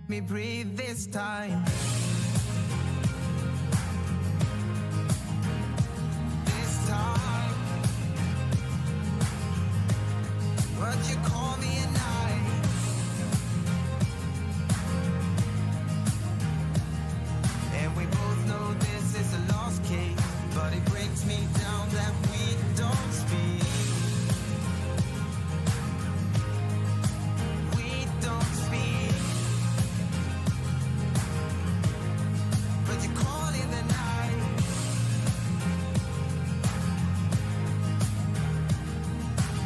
me breathe this time. This time, what you call me at night. And we both know this is a lost case, but it breaks me down that we don't speak. We don't speak. But you call in the night.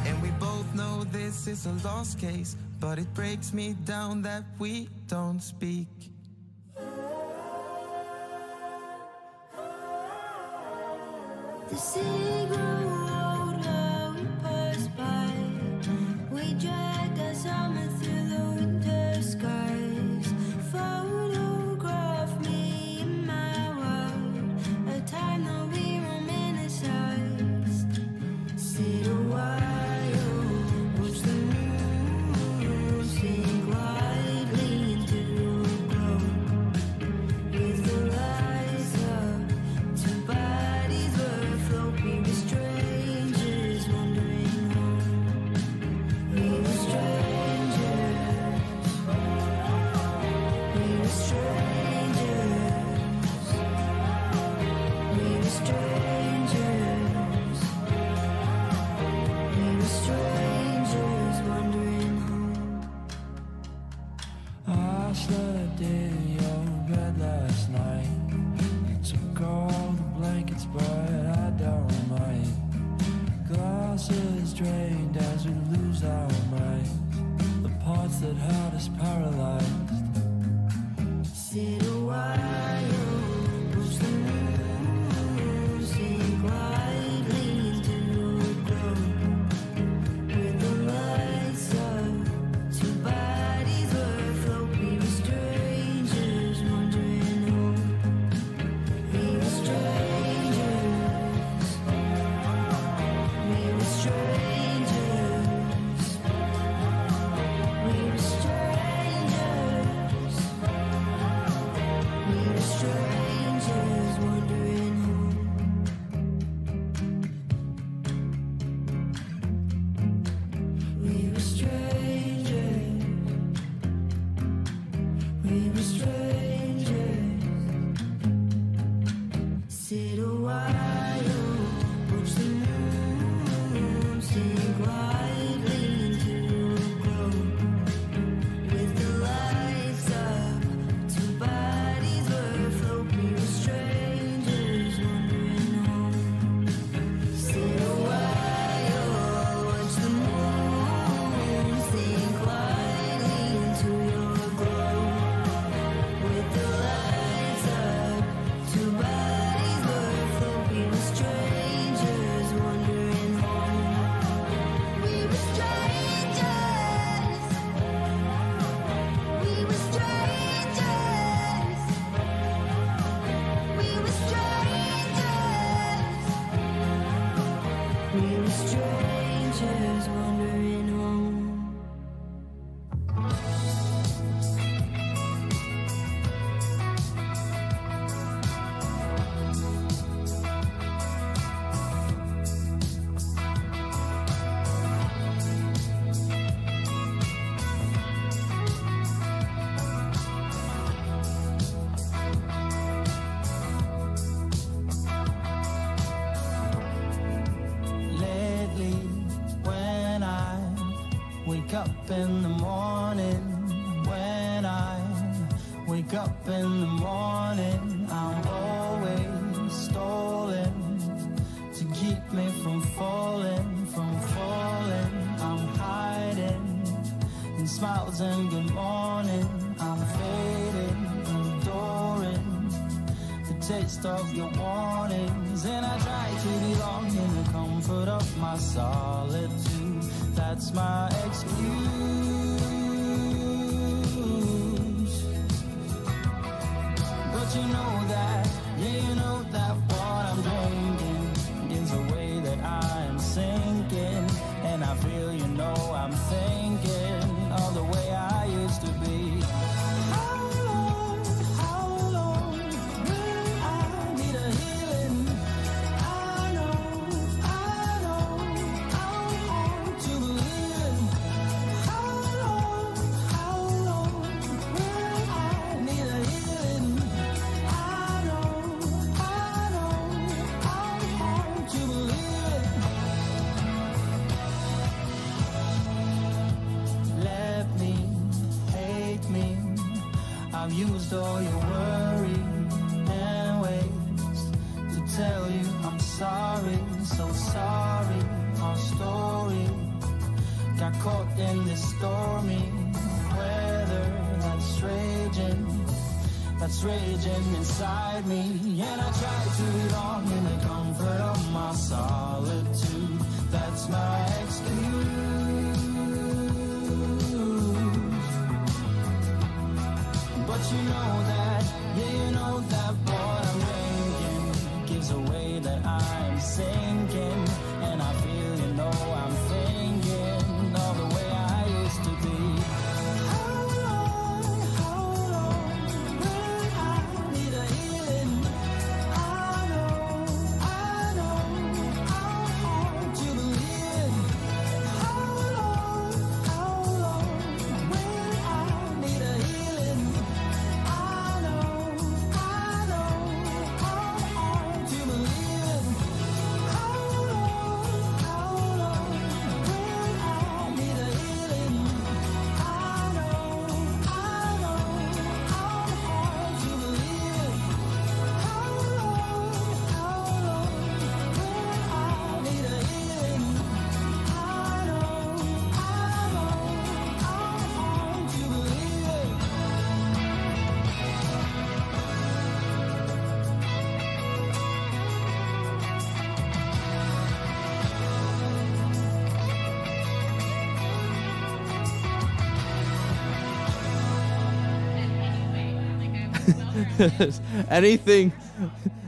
And we both know this is a lost case, but it breaks me down that we don't speak. The city grew older, we passed by. We dragged our summer through the winter skies. Photograph me in my world, a time that we romanticized. Sit a while, watch the moon sink lightly into your glow. With the lights up, two bodies were afloat. We were strangers wandering home. We were strangers. We were strangers. We were strangers. We were strangers wandering home. I slept in your bed last night. You took all the blankets, but I don't mind. Glasses drained as we lose our minds. The parts that had us paralyzed. Sit a while, watch the moon sink lightly into your glow. With the lights up, two bodies were afloat. We were strangers wandering home. We were strangers. We were strangers. We were strangers. We were strangers wandering home. We were strangers. We were strangers. Sit a while, watch the moon sink lightly into your glow. With the lights up, two bodies were afloat. We were strangers wandering home. Sit a while, watch the moon sink lightly into your glow. With the lights up, two bodies were afloat. We were strangers wandering home. We were strangers. We were strangers. We were strangers. We were strangers wandering home. Lately, when I wake up in the morning, when I wake up in the morning, I'm always stalling to keep me from falling, from falling. I'm hiding in smiles and good morning. I'm fading, adoring the taste of your warnings, and I try to belong in the comfort of my solitude. That's my excuse. But you know that, yeah, you know that what I'm drinking is the way that I am sinking. And I feel, you know, I'm thinking of the way I used to be. I've used all your worry and ways to tell you I'm sorry, so sorry. Our story got caught in this stormy weather that's raging inside me. And I try to belong in the comfort of my solitude. That's my excuse. But you know that, yeah, you know that what I'm thinking gives away that I'm sinking. And I feel, you know, I'm thinking of the way I used to be. How long will I need a healing? I know I'm hard to believe. How long will I need a healing? I know I'm hard to believe. How long will I need a healing? I know I'm hard to believe. How long will I need a healing? I know I'm hard to believe.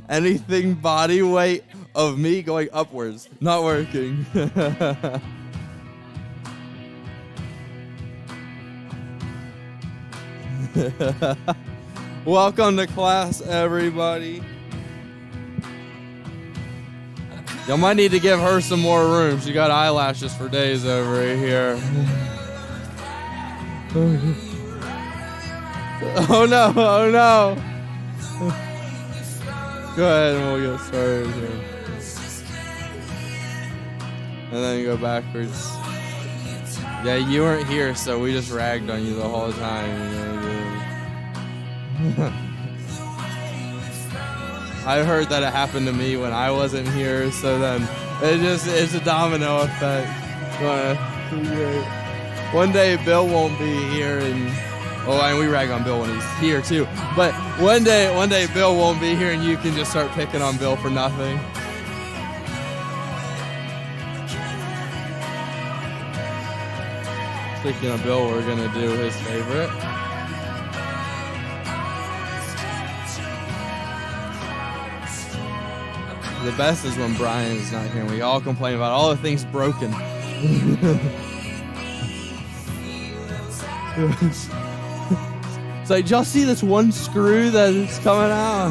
anything body weight of me going upwards, not working. Welcome to class, everybody. Y'all might need to give her some more room. She got eyelashes for days over here. Oh no, oh no. Go ahead and we'll get started here. And then you go backwards. Yeah, you weren't here, so we just ragged on you the whole time. You know? I heard that it happened to me when I wasn't here, so then it's a domino effect. One day Bill won't be here, and we rag on Bill when he's here too. But one day Bill won't be here, and you can just start picking on Bill for nothing. Speaking of Bill, we're gonna do his favorite. The best is when Brian is not here and we all complain about all the things broken. It's like, did y'all see this one screw that is coming out?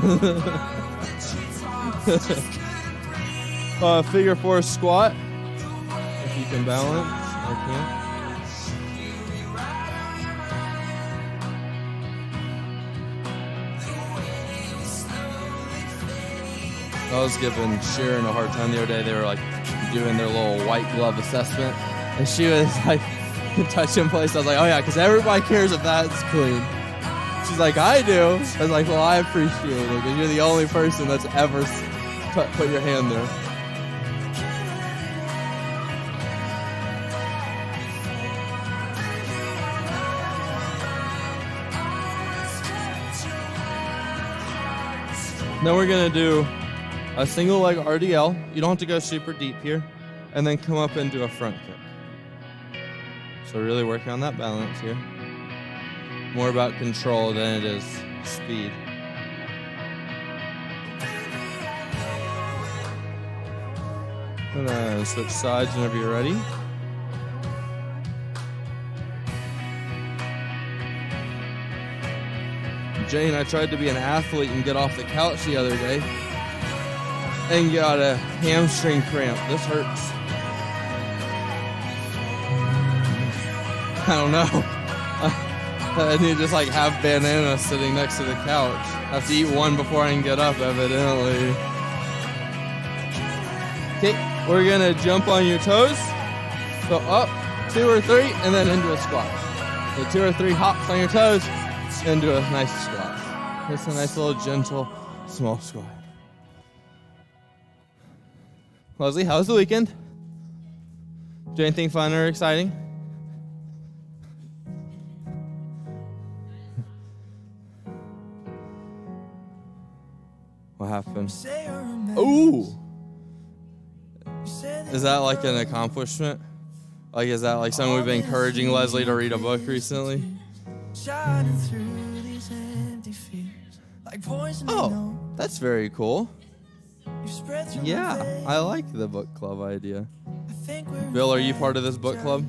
Figure 4 squat. If you can balance, I can't. I was giving Sharon a hard time the other day. They were like doing their little white glove assessment, and she was like touching place. I was like, oh yeah, because everybody cares if that's clean. She's like, I do. I was like, well, I appreciate it because you're the only person that's ever put your hand there. Then we're gonna do a single leg RDL. You don't have to go super deep here. And then come up and do a front kick. So really working on that balance here. More about control than it is speed. And then switch sides whenever you're ready. Jane, I tried to be an athlete and get off the couch the other day and got a hamstring cramp. This hurts. I don't know. I need to just like have bananas sitting next to the couch. I have to eat one before I can get up, evidently. Okay, we're gonna jump on your toes. So up, 2 or 3, and then into a squat. So 2 or 3 hops on your toes, into a nice squat. It's a nice little gentle, small squat. Leslie, how was the weekend? Do anything fun or exciting? What happened? Ooh! Is that like an accomplishment? Like, is that like something we've been encouraging Leslie to read a book recently? Oh, that's very cool. Yeah, I like the book club idea. Bill, are you part of this book club?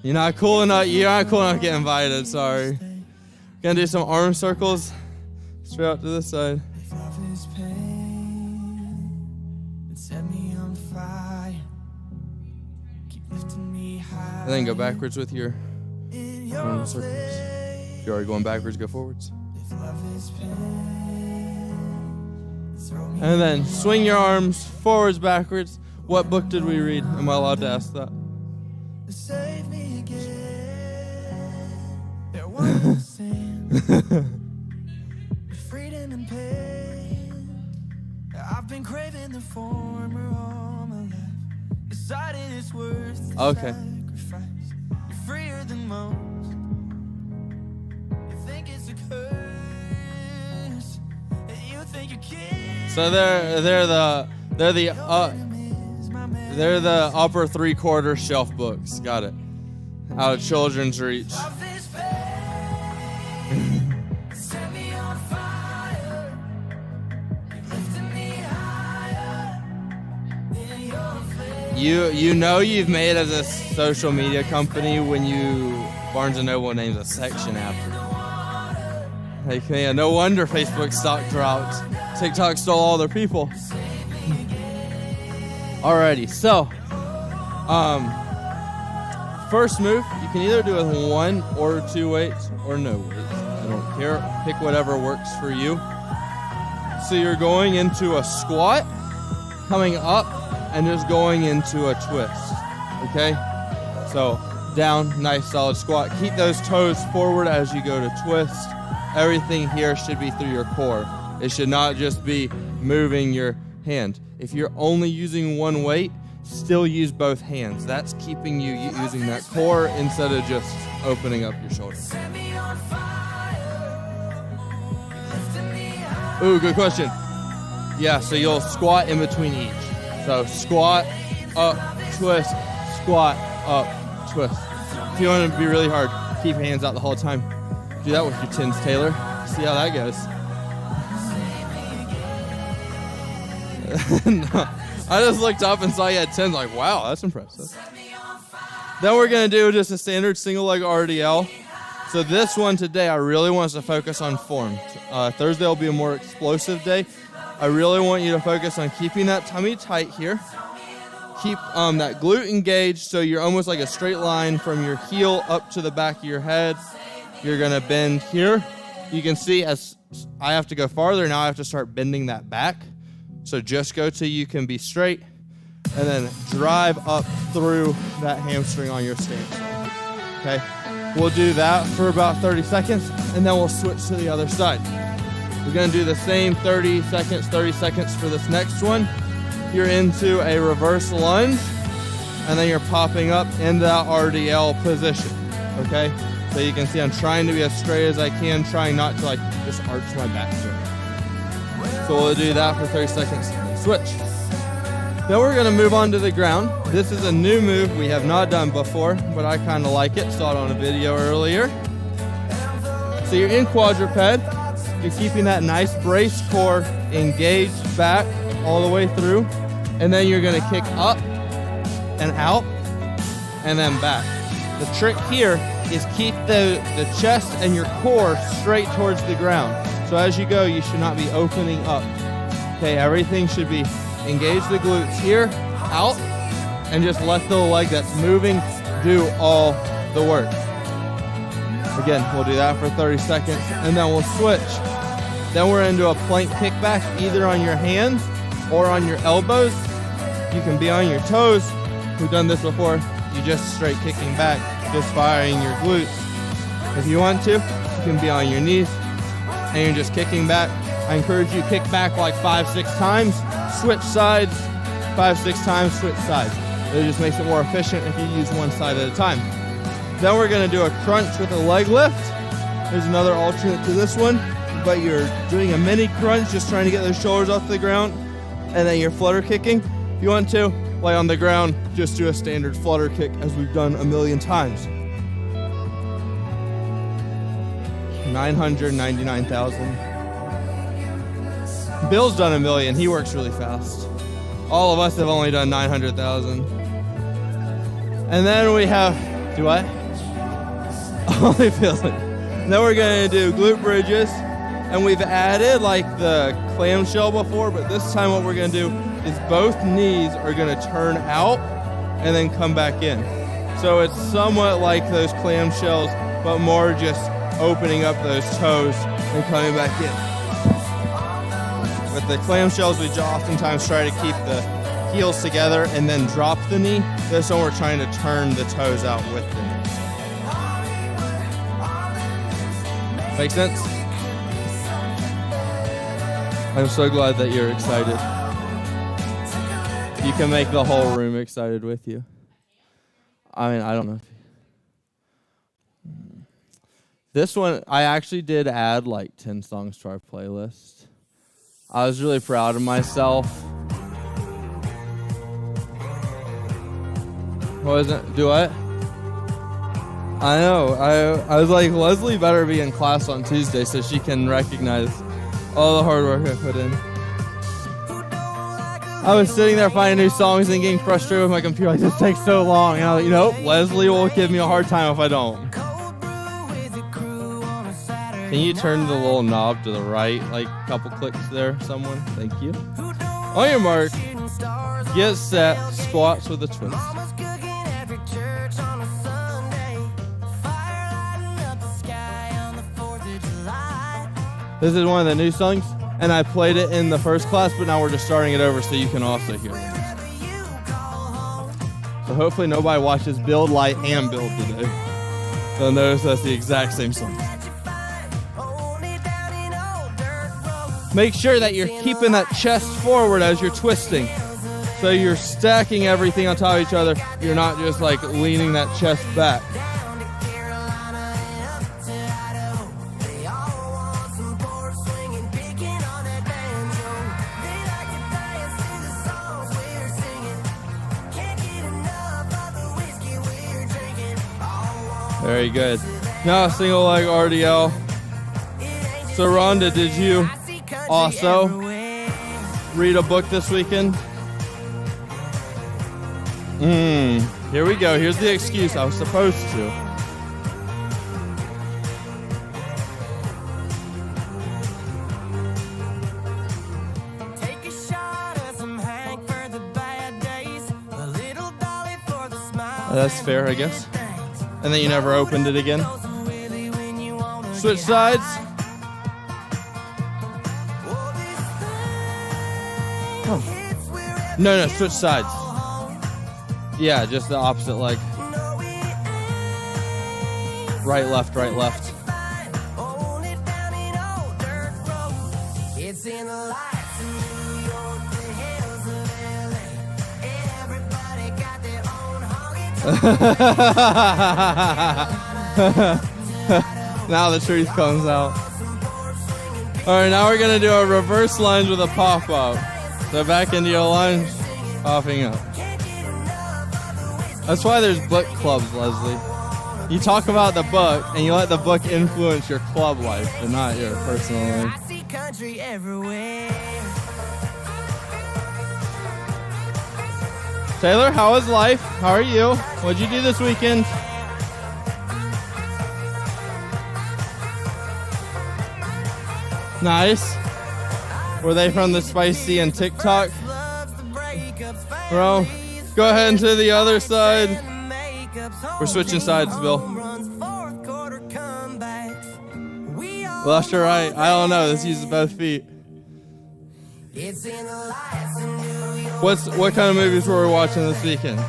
You're not cool enough to get invited, sorry. Gonna do some arm circles straight out to this side. And then go backwards with your arm circles. If you're already going backwards, go forwards. And then swing your arms forwards, backwards. What book did we read? Am I allowed to ask that? I've been craving the former all my life. Decided it's worth the Okay. sacrifice. You're freer than most. You think it's a curse. You think you can. So they're the upper 3/4 shelf books. Got it. Out of children's reach. Set me on fire. You're lifting me higher in your flame. You know you've made as a social media company when Barnes & Noble names a section after. Like, yeah, no wonder Facebook stock dropped. TikTok stole all their people. Alrighty, so first move, you can either do it with 1 or 2 weights or no weights. I don't care. Pick whatever works for you. So you're going into a squat, coming up, and just going into a twist. Okay? So down, nice solid squat. Keep those toes forward as you go to twist. Everything here should be through your core. It should not just be moving your hand. If you're only using one weight, still use both hands. That's keeping you using that core instead of just opening up your shoulders. Ooh, good question. Yeah, so you'll squat in between each. So squat, up, twist, squat, up, twist. If you want it to be really hard, keep your hands out the whole time. Do that with your tins, Taylor. See how that goes. No, I just looked up and saw you had 10. Like, wow, that's impressive. Then we're going to do just a standard single leg RDL. So this one today, I really want us to focus on form. Thursday will be a more explosive day. I really want you to focus on keeping that tummy tight here. Keep that glute engaged so you're almost like a straight line from your heel up to the back of your head. You're going to bend here. You can see as I have to go farther, now I have to start bending that back. So just go till you can be straight and then drive up through that hamstring on your stance. Okay? We'll do that for about 30 seconds and then we'll switch to the other side. We're going to do the same 30 seconds for this next one. You're into a reverse lunge and then you're popping up in that RDL position. Okay? So you can see I'm trying to be as straight as I can, trying not to like just arch my back. So we'll do that for 30 seconds. Switch. Then we're going to move on to the ground. This is a new move we have not done before, but I kind of like it. Saw it on a video earlier. So you're in quadruped. You're keeping that nice brace core engaged back all the way through. And then you're going to kick up and out and then back. The trick here is keep the chest and your core straight towards the ground. So as you go, you should not be opening up. Okay, everything should be engage the glutes here, out, and just let the leg that's moving do all the work. Again, we'll do that for 30 seconds, and then we'll switch. Then we're into a plank kickback, either on your hands or on your elbows. You can be on your toes. We've done this before. You just straight kicking back, just firing your glutes. If you want to, can be on your knees and you're just kicking back. I encourage you to kick back like 5-6 times, switch sides, 5-6 times, switch sides. It just makes it more efficient if you use one side at a time. Then we're gonna do a crunch with a leg lift. There's another alternate to this one, but you're doing a mini crunch, just trying to get those shoulders off the ground, and then you're flutter kicking. If you want to, lay on the ground, just do a standard flutter kick as we've done a million times. 999,000. Bill's done a million. He works really fast. All of us have only done 900,000. And then we have, do I? Only feeling. Then we're gonna do glute bridges. And we've added like the clamshell before, but this time what we're gonna do is both knees are gonna turn out and then come back in. So it's somewhat like those clamshells, but more just opening up those toes and coming back in. With the clamshells, we oftentimes try to keep the heels together and then drop the knee. This one, we're trying to turn the toes out with the knee. Make sense? I'm so glad that you're excited. You can make the whole room excited with you. I mean, I don't know. This one, I actually did add like 10 songs to our playlist. I was really proud of myself. Wasn't do what? I know. I was like, Leslie better be in class on Tuesday so she can recognize all the hard work I put in. I was sitting there finding new songs and getting frustrated with my computer. Like, this takes so long. And I was like, you know, Leslie will give me a hard time if I don't. Can you turn the little knob to the right, like a couple clicks there, someone? Thank you. On your mark, get set, squats with a twist. This is one of the new songs, and I played it in the first class, but now we're just starting it over so you can also hear it. So hopefully nobody watches Build Light and Build today. They'll notice that's the exact same song. Make sure that you're keeping that chest forward as you're twisting. So you're stacking everything on top of each other. You're not just like leaning that chest back. Very good. Now single leg RDL. So Rhonda, did you also read a book this weekend? Here we go. Here's the excuse. I was supposed to. That's fair, I guess. And then you never opened it again. Switch sides. Oh. No, switch sides. Yeah, just the opposite leg. Right, left, right, left. Now the truth comes out. Alright, now we're going to do a reverse lunge with a pop-up. So back into your lunge, popping up. That's why there's book clubs, Leslie. You talk about the book, and you let the book influence your club life, but not your personal life. Taylor, how was life? How are you? What'd you do this weekend? Nice. Were they from the Spicy and TikTok? Bro, go ahead and to the other side. We're switching sides, Bill. Left or right? I don't know. This uses both feet. What kind of movies were we watching this weekend?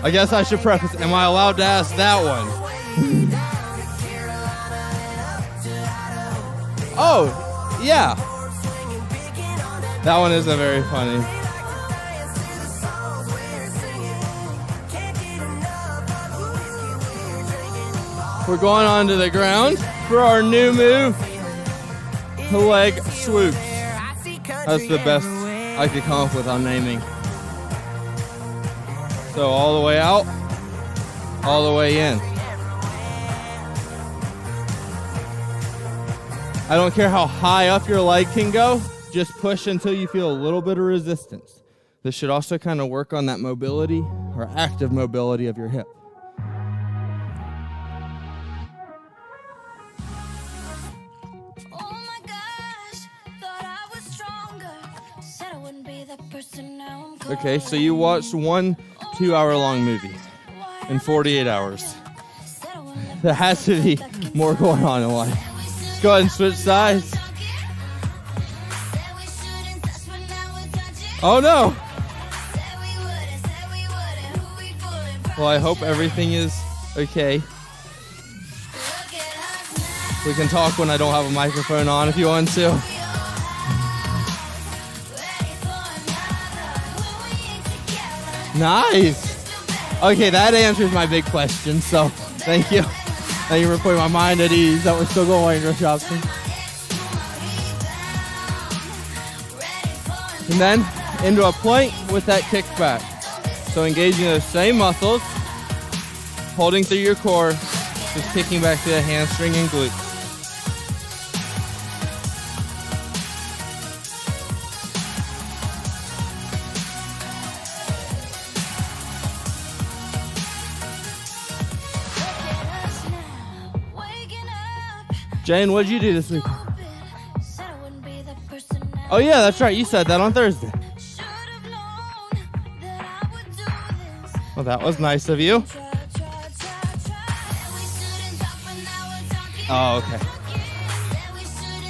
I guess I should preface, am I allowed to ask that one? Oh, yeah. That one isn't very funny. We're going onto the ground for our new move, leg swoop. That's the best I could come up with on naming. So all the way out, all the way in. I don't care how high up your leg can go, just push until you feel a little bit of resistance. This should also kind of work on that mobility or active mobility of your hip. Oh my gosh, thought I was stronger. Said I wouldn't be that person, now I'm Okay, so you watched one 2-hour-long movie in 48 hours. There has to be more going on in life. Let's go ahead and switch sides. Oh no! Well, I hope everything is okay. We can talk when I don't have a microphone on if you want to. Nice! Okay, that answers my big question, so thank you. Thank you for putting my mind at ease that we're still going to Robson. And then into a plank with that kickback. So engaging those same muscles, holding through your core, just kicking back to the hamstring and glute. Jane, what did you do this week? Oh yeah, that's right. You said that on Thursday. Well, that was nice of you. Oh, okay.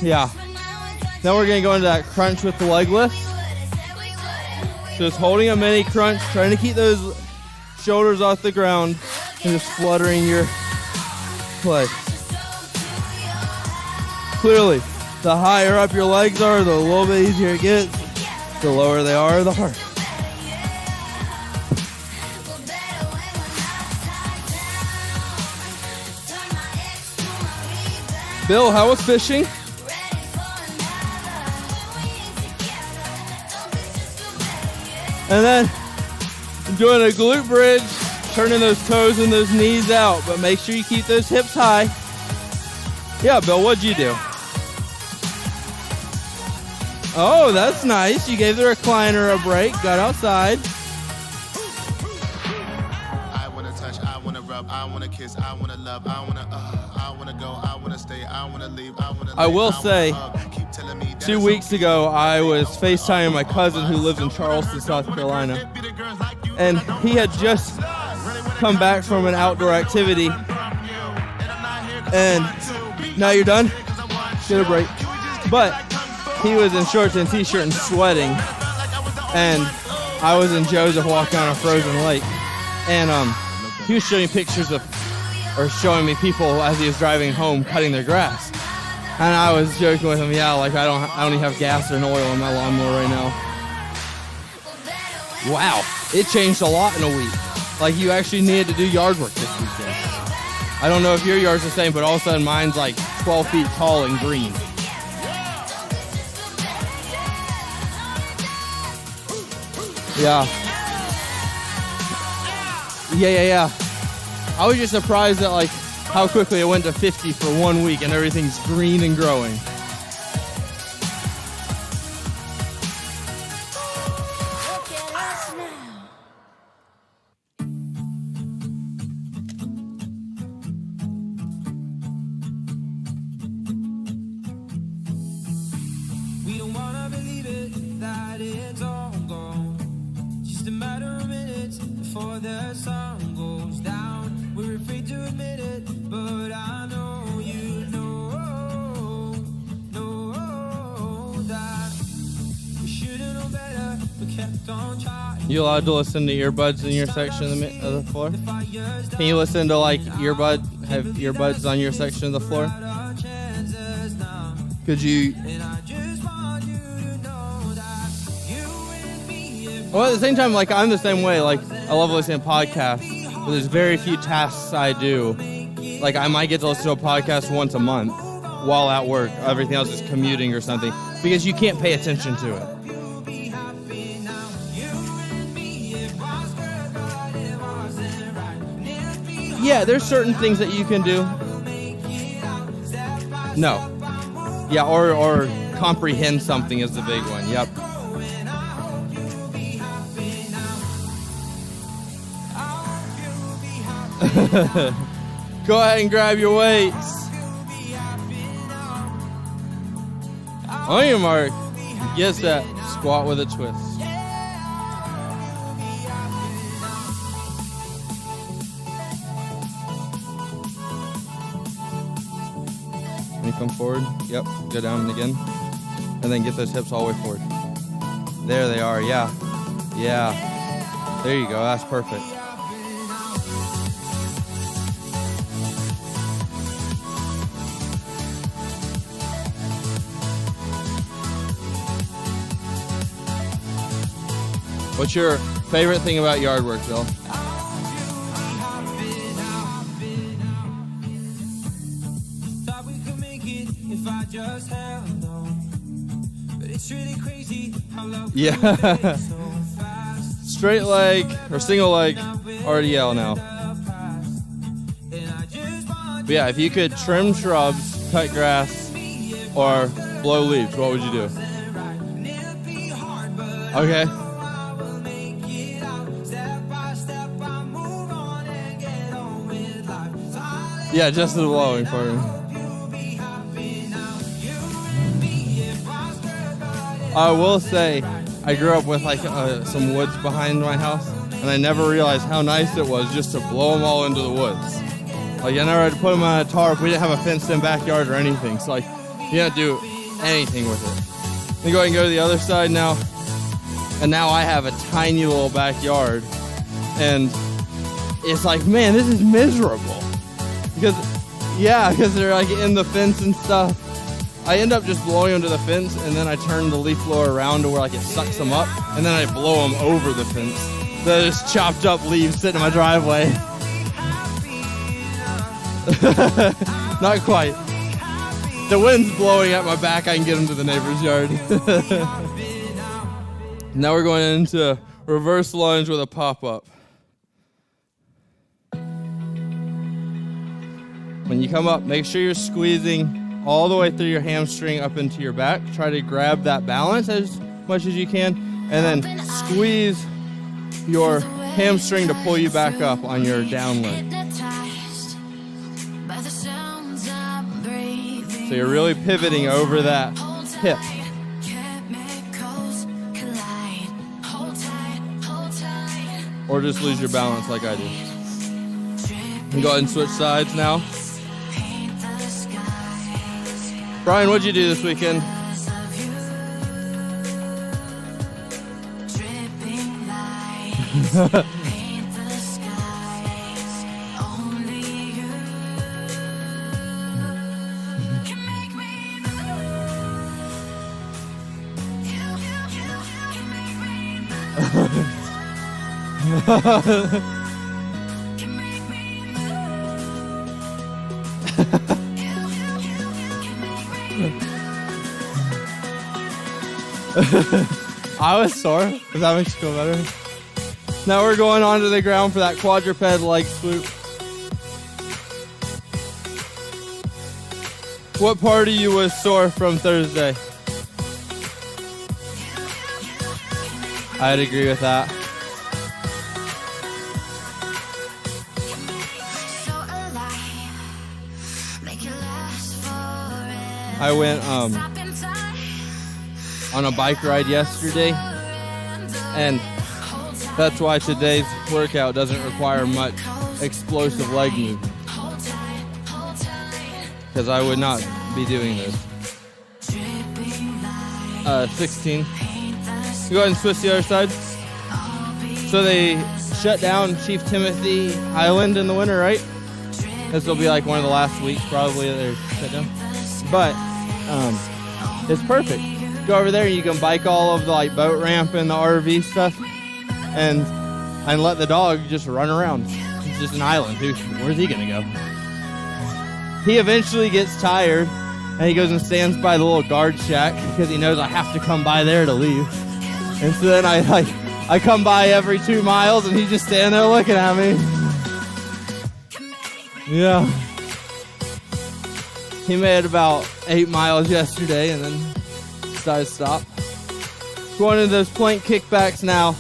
Yeah. Now we're gonna go into that crunch with the leg lift. Just holding a mini crunch, trying to keep those shoulders off the ground and just fluttering your legs. Clearly, the higher up your legs are, the little bit easier it gets. The lower they are, the harder. Bill, how was fishing? And then doing a glute bridge, turning those toes and those knees out, but make sure you keep those hips high. Yeah, Bill, what'd you do? Oh, that's nice. You gave the recliner a break, got outside. I want to touch, I want to rub, I want to kiss, I want to love, I want to go, I want to stay, I want to leave, I want to I will say, 2 weeks ago, I was FaceTiming my cousin who lives in Charleston, South Carolina. And he had just come back from an outdoor activity. And now you're done? Get a break. But he was in shorts and t-shirt and sweating. And I was in Joseph walking on a frozen lake. And he was showing pictures of, or showing me people as he was driving home cutting their grass. And I was joking with him, yeah, like I don't even have gas or an oil in my lawnmower right now. Wow, it changed a lot in a week. Like you actually needed to do yard work this weekend. I don't know if your yard's the same, but all of a sudden mine's like 12 feet tall and green. Yeah. Yeah. I was just surprised at like how quickly it went to 50 for 1 week and everything's green and growing. We don't wanna believe it, that it's all gone. Just a matter of minutes before the sun goes down. We're afraid to admit it, but I know you know that we should've known better, but kept on trying. You allowed to listen to earbuds in your section of the floor? Can you listen to like have earbuds on your section of the floor? Could you? Well, at the same time, like, I'm the same way. Like, I love listening to podcasts, but there's very few tasks I do. Like, I might get to listen to a podcast once a month while at work. Everything else is commuting or something, because you can't pay attention to it. Yeah, there's certain things that you can do. No. Yeah, or comprehend something is the big one. Yep. Go ahead and grab your weights. On your mark. Get set. Squat with a twist. When you come forward, yep, go down again. And then get those hips all the way forward. There they are, yeah. Yeah. There you go, that's perfect. What's your favorite thing about yard work, Bill? Yeah. Straight leg or single leg RDL now. But yeah, if you could trim shrubs, cut grass, or blow leaves, what would you do? Okay. Yeah, just the blowing for me. I will say, I grew up with like some woods behind my house, and I never realized how nice it was just to blow them all into the woods. Like, I never had to put them on a tarp. We didn't have a fenced-in backyard or anything, so like, you didn't do anything with it. Let me go ahead and go to the other side now, and now I have a tiny little backyard, and it's like, man, this is miserable. Because they're like in the fence and stuff. I end up just blowing them to the fence, and then I turn the leaf blower around to where like it sucks them up, and then I blow them over the fence. So just chopped up leaves sitting in my driveway. Not quite. The wind's blowing at my back. I can get them to the neighbor's yard. Now we're going into reverse lunge with a pop-up. When you come up, make sure you're squeezing all the way through your hamstring up into your back. Try to grab that balance as much as you can, and then squeeze your hamstring to pull you back up on your down lunge. So you're really pivoting over that hip. Or just lose your balance like I do. And go ahead and switch sides now. Brian, what'd you do this weekend? I was sore, if that makes you feel better. Now we're going onto the ground for that quadruped leg swoop. What part of you was sore from Thursday? I'd agree with that. I went on a bike ride yesterday, and that's why today's workout doesn't require much explosive leg movement, because I would not be doing this. 16. Go ahead and switch the other side. So they shut down Chief Timothy Island in the winter, right? This will be like one of the last weeks probably that they're shut down. But It's perfect. Go over there and you can bike all of the like boat ramp and the RV stuff and let the dog just run around. It's just an island. Where's he gonna go? He eventually gets tired and he goes and stands by the little guard shack because he knows I have to come by there to leave. And so then I come by every 2 miles and he's just standing there looking at me. Yeah. He made about 8 miles yesterday and then decided to stop. Going into those plank kickbacks now.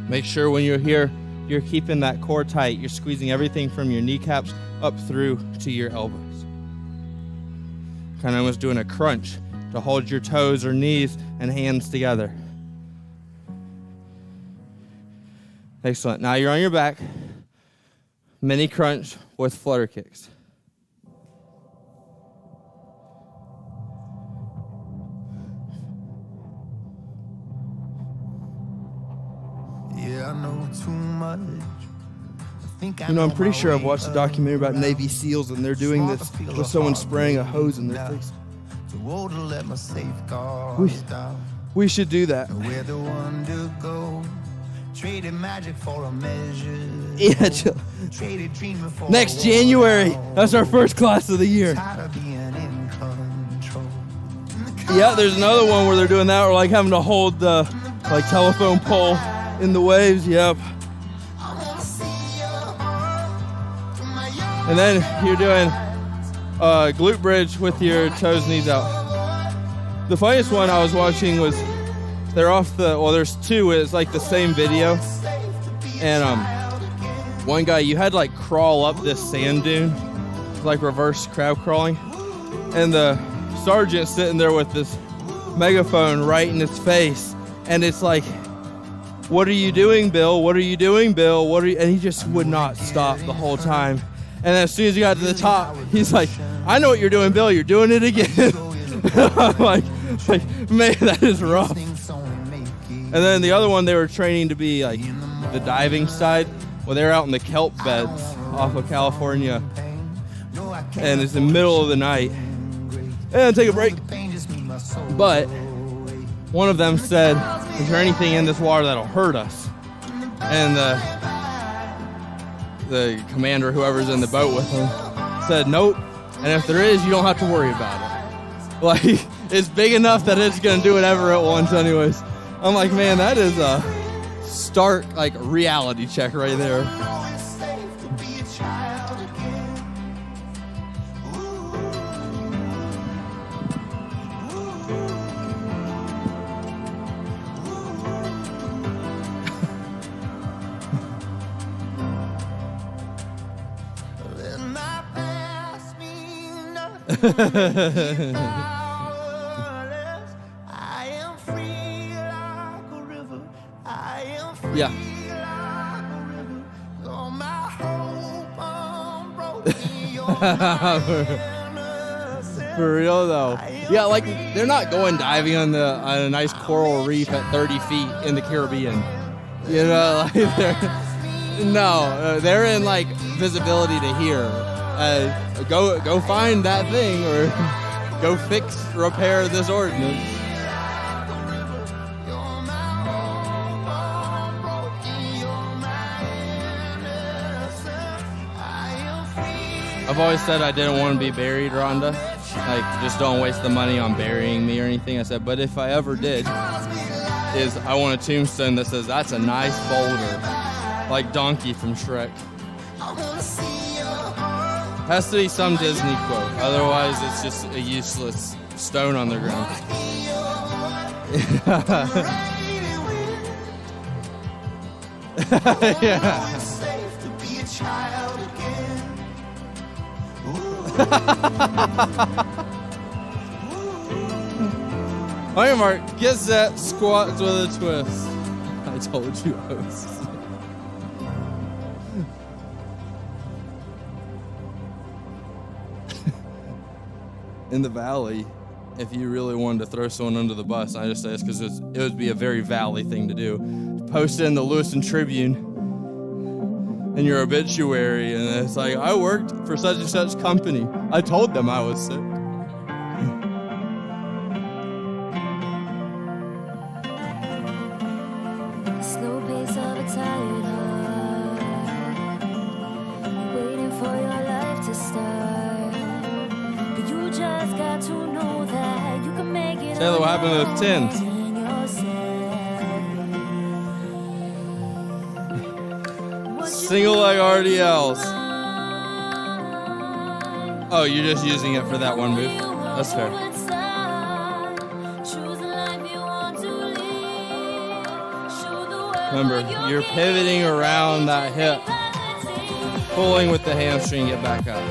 Make sure when you're here, you're keeping that core tight. You're squeezing everything from your kneecaps up through to your elbows. Kind of almost doing a crunch to hold your toes or knees and hands together. Excellent. Now you're on your back. Mini crunch with flutter kicks. Yeah, I know too much. You know, I'm pretty sure I've watched a documentary about Navy SEALs and they're doing this with someone spraying a hose in their face. We should do that. Yeah, chill. Next January, that's our first class of the year. Yeah, there's another one where they're doing that, or like having to hold the like telephone pole in the waves. Yep. And then you're doing glute bridge with your toes, knees out. The funniest one I was watching was there's two, it's like the same video. And one guy, you had to like crawl up this sand dune, like reverse crab crawling. And the sergeant sitting there with this megaphone right in his face. And it's like, what are you doing, Bill? What are you doing, Bill? And he just would not stop the whole time. And then as soon as he got to the top, he's like, I know what you're doing, Bill. You're doing it again. I'm like, man, that is rough. And then the other one, they were training to be like the diving side. Well, they're out in the kelp beds off of California. And it's the middle of the night. And take a break. But one of them said, is there anything in this water that'll hurt us? And the commander, whoever's in the boat with him, said nope, and if there is, you don't have to worry about it. Like, it's big enough that it's gonna do whatever it wants anyways. I'm like, man, that is a stark like reality check right there. Yeah. For real though. Yeah, like they're not going diving on a nice coral reef at 30 feet in the Caribbean. You know, like they're in like visibility to here. Go find that thing or go repair this ordinance. I've always said I didn't want to be buried, Rhonda. Like, just don't waste the money on burying me or anything. I said, but if I ever did, I want a tombstone that says, that's a nice boulder. Like Donkey from Shrek. Has to be some Disney quote. Otherwise, it's just a useless stone on the ground. Yeah. Okay, Mark, get set, squats with a twist. I told you I was. In the valley, if you really wanted to throw someone under the bus, I just say this because it would be a very Valley thing to do. Post it in the Lewiston Tribune in your obituary, and it's like, I worked for such and such company. I told them I was sick. The slow pace of a tired heart, waiting for your life to start. But you just got to know that you can make it. Taylor, what happened to those tins? Single leg RDLs. Oh, you're just using it for that one move? That's fair. Remember, you're pivoting around that hip, pulling with the hamstring, get back up.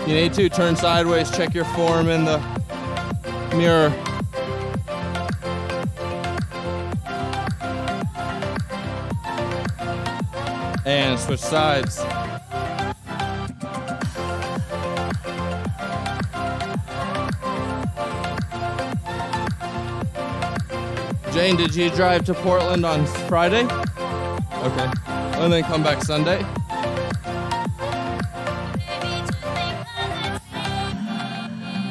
You need to turn sideways, check your form in the mirror. And switch sides. Jane, did you drive to Portland on Friday? Okay. And then come back Sunday?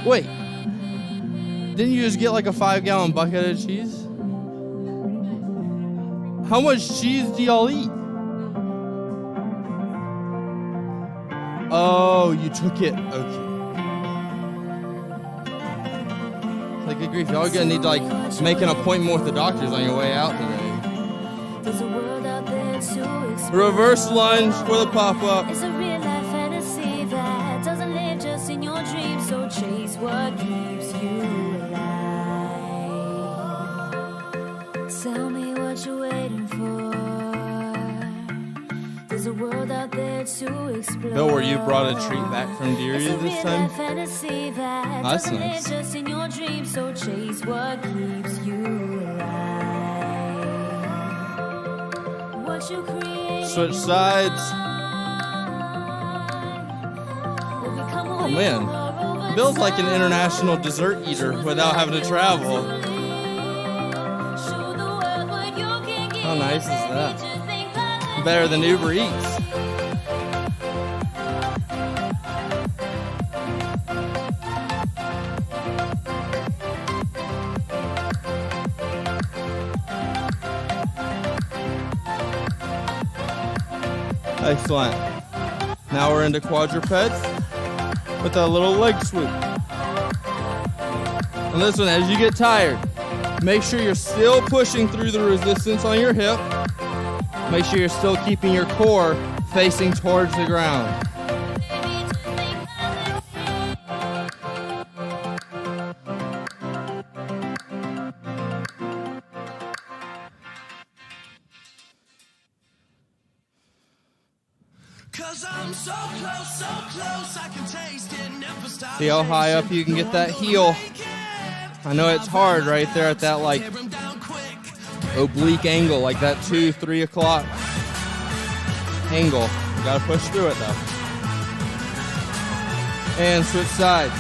Wait. Didn't you just get like a 5-gallon bucket of cheese? How much cheese do y'all eat? Oh, you took it. Okay. Like, good grief, y'all are gonna need to like make an appointment with the doctors on your way out today. Reverse lunge for the pop-up. It's a real life fantasy that doesn't live just in your dreams. So chase what keeps you alive. Tell me what you're waiting for. There's a world out there to explore. Bill, were you brought a treat back from Deary this time? That's nice. Just in your dreams, so chase what keeps you alive. What you create. Switch sides. Oh man, Bill's like an international dessert eater without having to travel. How nice is that? Better than Uber Eats. Excellent. Now we're into quadrupeds with a little leg swoop. And this one, as you get tired, make sure you're still pushing through the resistance on your hip. Make sure you're still keeping your core facing towards the ground. See how high up you can get that heel. I know it's hard right there at that like oblique angle, like that 2-3 o'clock angle. You gotta push through it though. And switch sides.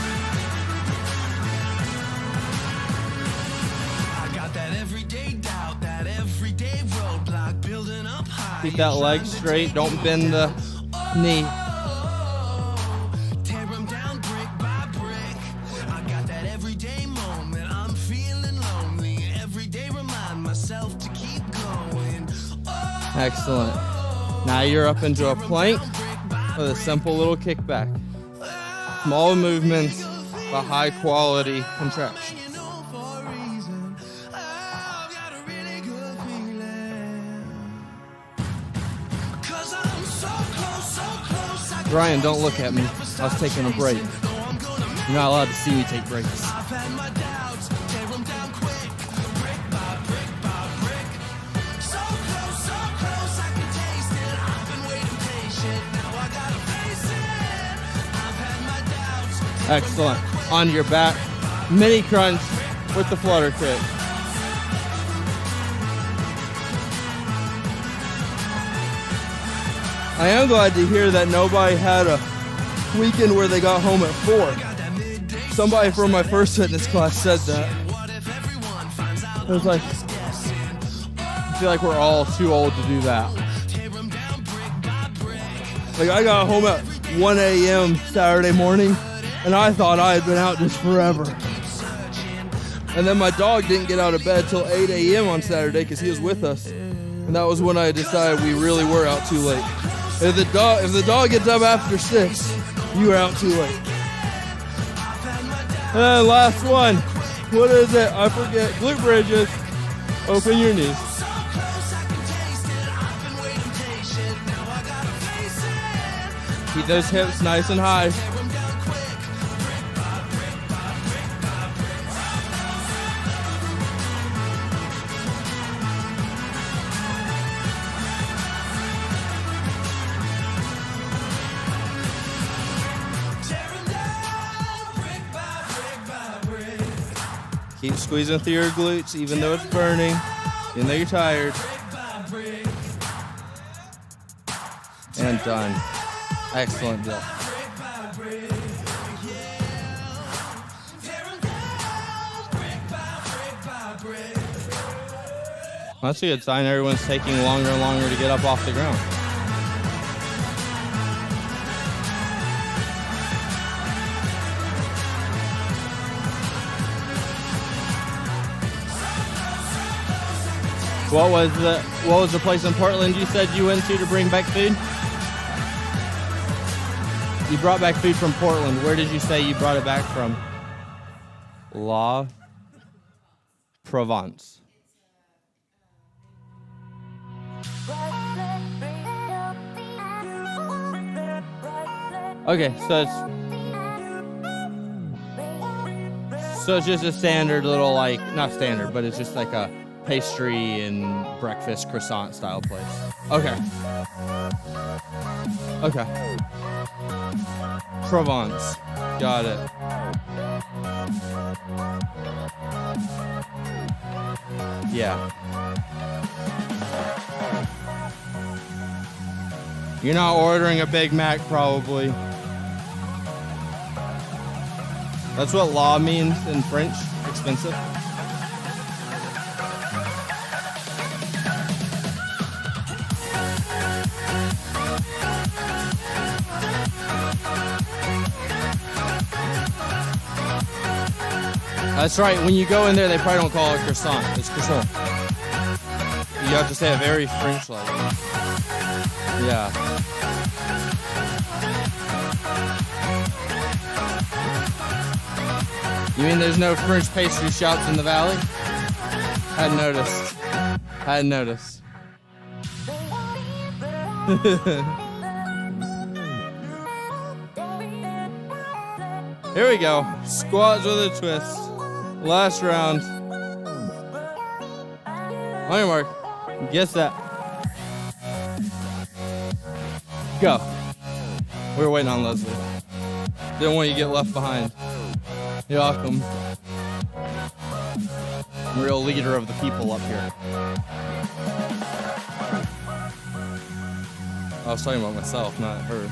Keep that leg straight, don't bend the knee. Excellent. Now you're up into a plank with a simple little kickback. Small movements, but high quality contraction. Brian, don't look at me. I was taking a break. You're not allowed to see me take breaks. Excellent. Onto your back. Mini crunch with the flutter kick. I am glad to hear that nobody had a weekend where they got home at 4. Somebody from my first fitness class said that. It was like, I feel like we're all too old to do that. Like, I got home at 1 a.m. Saturday morning, and I thought I had been out just forever. And then my dog didn't get out of bed till 8 a.m. on Saturday because he was with us. And that was when I decided we really were out too late. If the dog gets up after 6, you are out too late. And last one. What is it? I forget. Glute bridges. Open your knees. Keep those hips nice and high. Keep squeezing through your glutes even though it's burning, even though you're tired. And done. Excellent job. That's a good sign. Everyone's taking longer and longer to get up off the ground. What was the place in Portland you said you went to bring back food? You brought back food from Portland. Where did you say you brought it back from? La Provence. Okay, so it's just a standard little, like, not standard, but it's just like a pastry and breakfast croissant style place. Okay. Okay. Provence. Got it. Yeah. You're not ordering a Big Mac, probably. That's what la means in French. Expensive. That's right. When you go in there, they probably don't call it croissant. It's croissant. You have to say it very French-like. Yeah. You mean there's no French pastry shops in the valley? Hadn't noticed. Here we go. Squats with a twist. Last round. On your mark. Guess that. Go. We were waiting on Leslie. Didn't want you to get left behind. You're welcome. Real leader of the people up here. I was talking about myself, not her.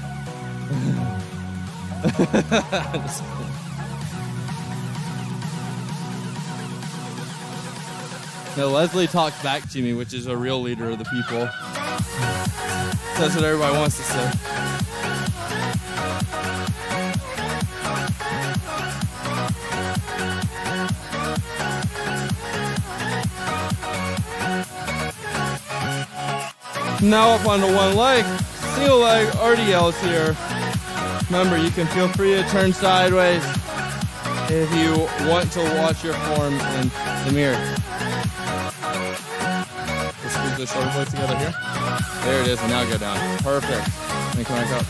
No, Leslie talked back to me, which is a real leader of the people. That's what everybody wants to say. Now up onto one leg. Single leg RDLs here. Remember, you can feel free to turn sideways if you want to watch your form in the mirror. Just squeeze the shoulder blades together here. There it is, and now go down. Perfect. And come back up.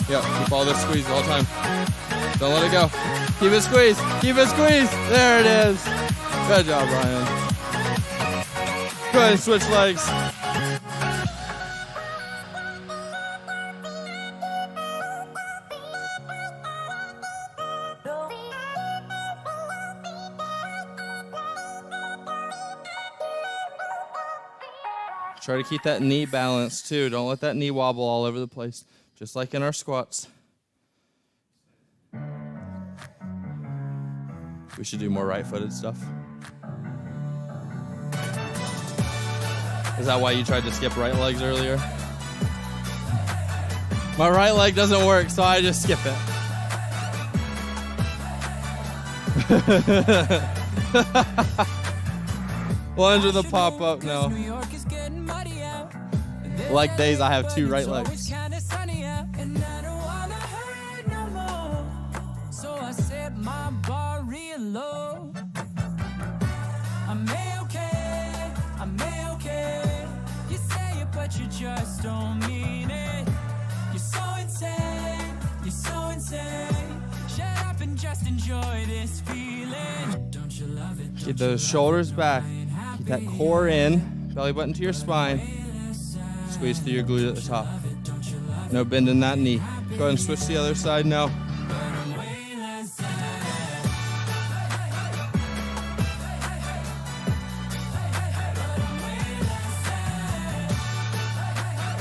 Yep, keep all this squeezed all the time. Don't let it go. Keep it squeezed. Keep it squeezed. There it is. Good job, Brian. Go ahead and switch legs. Try to keep that knee balanced too. Don't let that knee wobble all over the place, just like in our squats. We should do more right-footed stuff. Is that why you tried to skip right legs earlier? My right leg doesn't work, so I just skip it. Lunge with a pop-up, no. Leg days, I have 2 right legs. You just don't mean it. You're so insane. You're so insane. Shut up and just enjoy this feeling. Don't you love it? Keep those shoulders back. Keep that core in. Belly button to your spine. Squeeze through your glute at the top. No bend in that knee. Go ahead and switch to the other side now.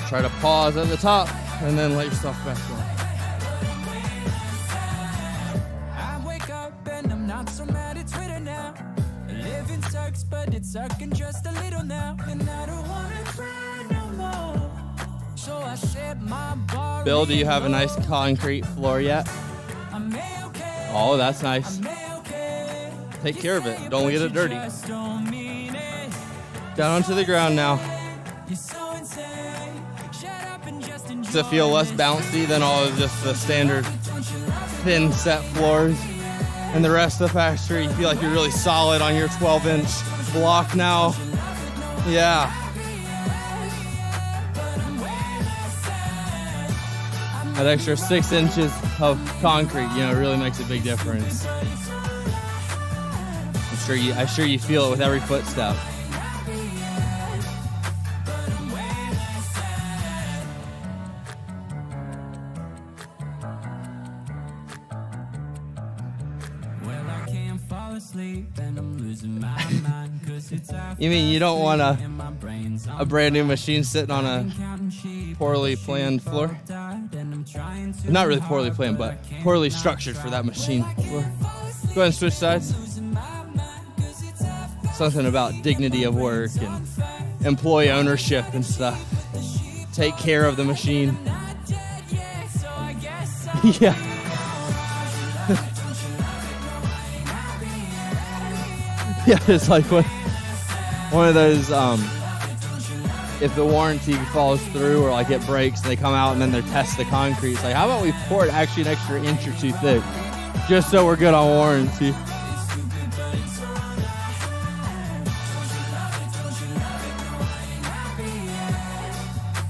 Try to pause at the top and then let yourself back down. I wake up and I'm not so mad at Twitter now. Living sucks, but it's sucking just a little now. And I don't wanna cry no more. So I set my bar. Bill, do you have a nice concrete floor yet? Oh, that's nice. Take care of it. Don't get it dirty. Down onto the ground now. Does it feel less bouncy than all of just the standard thin set floors? And the rest of the factory, you feel like you're really solid on your 12-inch block now? Yeah. That extra 6 inches of concrete, really makes a big difference. I'm sure you feel it with every footstep. You mean you don't want a brand new machine sitting on a poorly planned floor? Not really poorly planned, but poorly structured for that machine floor. Go ahead and switch sides. Something about dignity of work and employee ownership and stuff. Take care of the machine. Yeah. Yeah, it's like one of those, if the warranty falls through or like it breaks and they come out and then they test the concrete, it's like, how about we pour it actually an extra inch or 2 thick, just so we're good on warranty.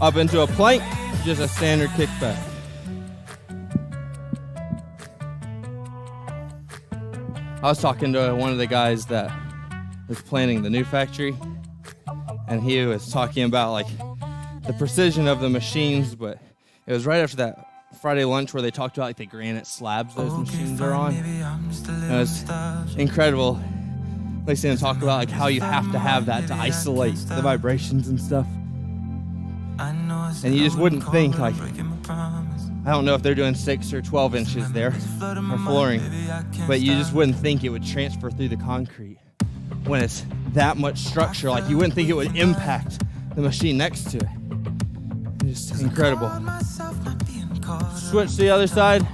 Up into a plank, just a standard kickback. I was talking to one of the guys that was planning the new factory, and he was talking about like the precision of the machines, but it was right after that Friday lunch where they talked about like the granite slabs those machines are on. And it was incredible listening to talk about like how you have to have that to isolate the vibrations and stuff. And you just wouldn't think, like, I don't know if they're doing 6 or 12 inches there or flooring, but you just wouldn't think it would transfer through the concrete when it's that much structure. Like, you wouldn't think it would impact the machine next to it. It's just incredible. Switch to the other side.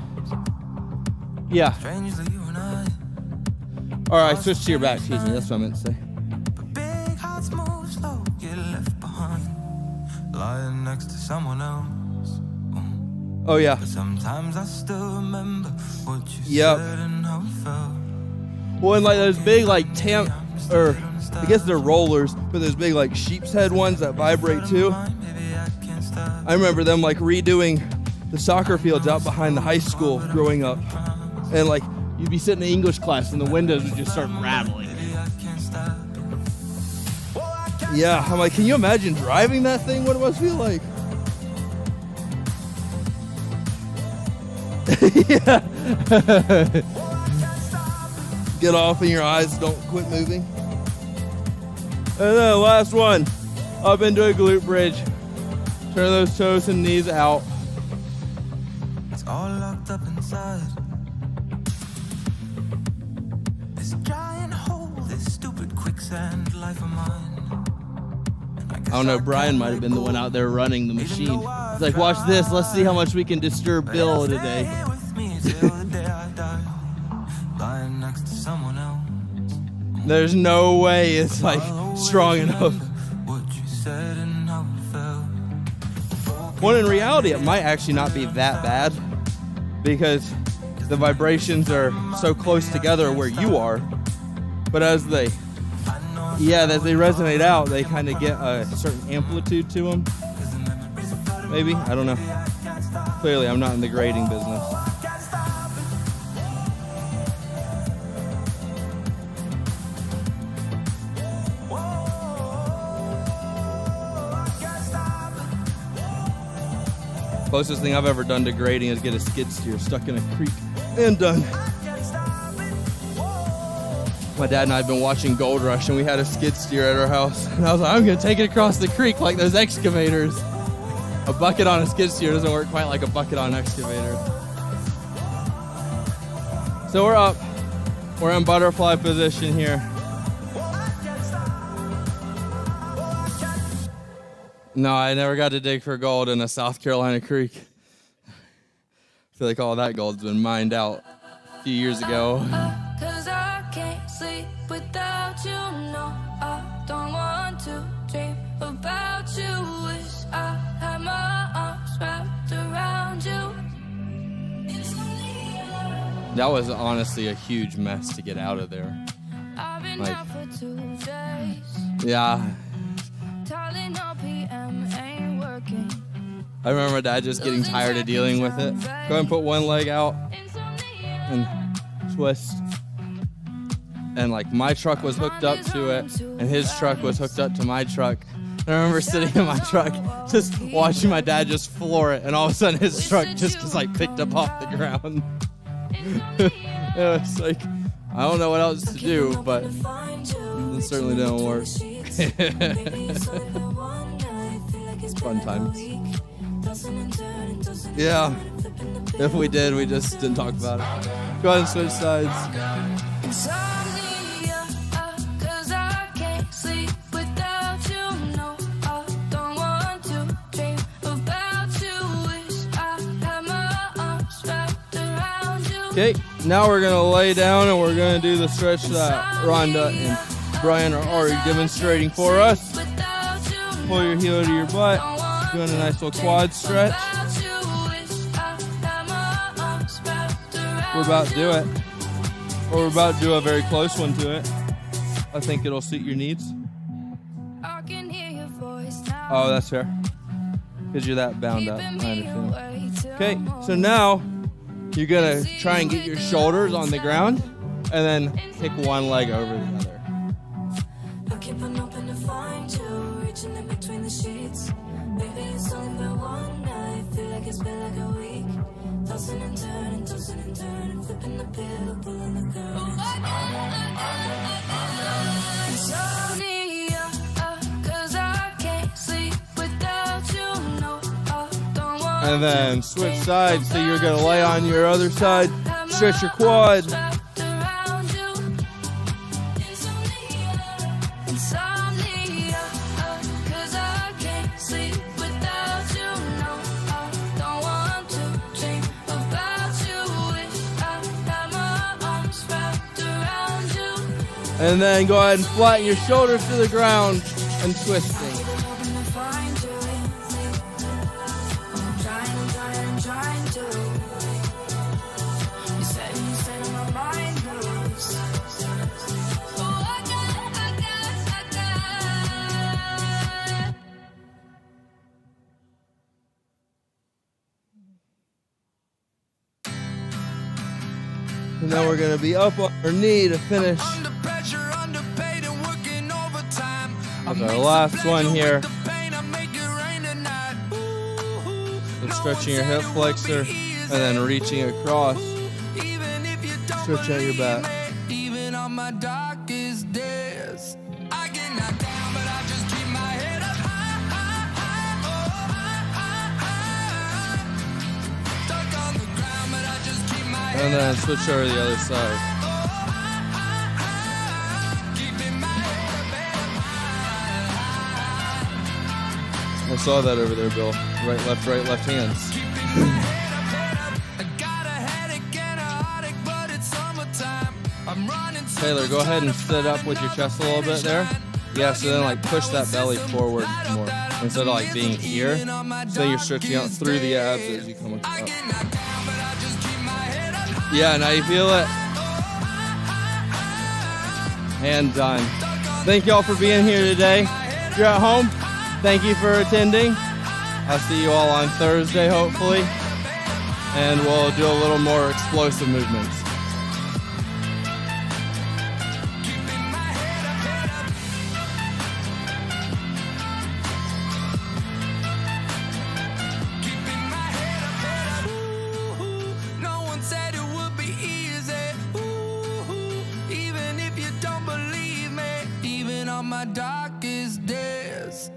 Yeah. All right, switch to your back. Excuse me, that's what I meant to say. Lying next to someone else. Oh yeah. But sometimes I still remember what you said and how it felt. Well, and like those big like or I guess they're rollers, but those big like sheep's head ones that vibrate too. I remember them like redoing the soccer fields out behind the high school growing up, and like you'd be sitting in English class and the windows would just start rattling. Yeah, I'm like, can you imagine driving that thing? What it must feel like? Yeah. Get off and your eyes don't quit moving. And then last one, up into a glute bridge. Turn those toes and knees out. It's all locked up inside. quicksand life of mine. I don't know, Brian might have been the one out there running the machine. He's like, watch this, let's see how much we can disturb Bill today. There's no way it's like strong enough. Well, in reality, it might actually not be that bad because the vibrations are so close together where you are. But as they resonate out, they kind of get a certain amplitude to them. Maybe, I don't know. Clearly, I'm not in the grading business. Closest thing I've ever done to grading is get a skid steer stuck in a creek and done. My dad and I have been watching Gold Rush, and we had a skid steer at our house. And I was like, I'm going to take it across the creek like those excavators. A bucket on a skid steer doesn't work quite like a bucket on an excavator. So we're up. We're in butterfly position here. No, I never got to dig for gold in a South Carolina creek. I feel like all that gold's been mined out a few years ago. Cause I can't sleep without you, no. I don't want to dream about you. Wish I had my arms wrapped around you. That was honestly a huge mess to get out of there. I've been out for 2 days. Yeah. Calling on PM ain't working. I remember my dad just getting tired of dealing with it. Go ahead and put one leg out and twist. And like my truck was hooked up to it and his truck was hooked up to my truck. And I remember sitting in my truck just watching my dad just floor it, and all of a sudden his truck just like picked up off the ground. It was like, I don't know what else to do, but it certainly didn't work. Fun times. Yeah. If we did, we just didn't talk about it. Go ahead and switch sides. Insomnia, 'cause I can't sleep without you. No, I don't want to dream about you. Wish I had my arms wrapped around you. Okay, now we're gonna lay down and we're gonna do the stretch that Rhonda and Brian are already demonstrating for us. Pull your heel to your butt. Doing a nice little quad stretch. We're about to do it. Or we're about to do a very close one to it. I think it'll suit your needs. Oh, that's fair. Because you're that bound up. I understand. Okay, so now you're going to try and get your shoulders on the ground and then kick one leg over the other. And then switch sides, so you're going to lay on your other side, stretch your quad. And then go ahead and flatten your shoulders to the ground and twisting. And then we're going to be up on our knee to finish. That's our last one here. So stretching your hip flexor and then reaching across. Stretch out your back. Even on my darkest days, I get knocked down, but I just keep my head up high. Stuck on the ground, but I just keep my head up. And then switch over to the other side. Keeping my head up. saw that over there, Bill. Right, left hands. Taylor, go ahead and sit up with your chest a little bit there. Yeah, so then like push that belly forward more instead of like being here. So you're stretching out through the abs as you come up. Yeah, now you feel it. And done. Thank you all for being here today. If you're at home, thank you for attending. I'll see you all on Thursday, hopefully. And we'll do a little more explosive movements. My darkest days.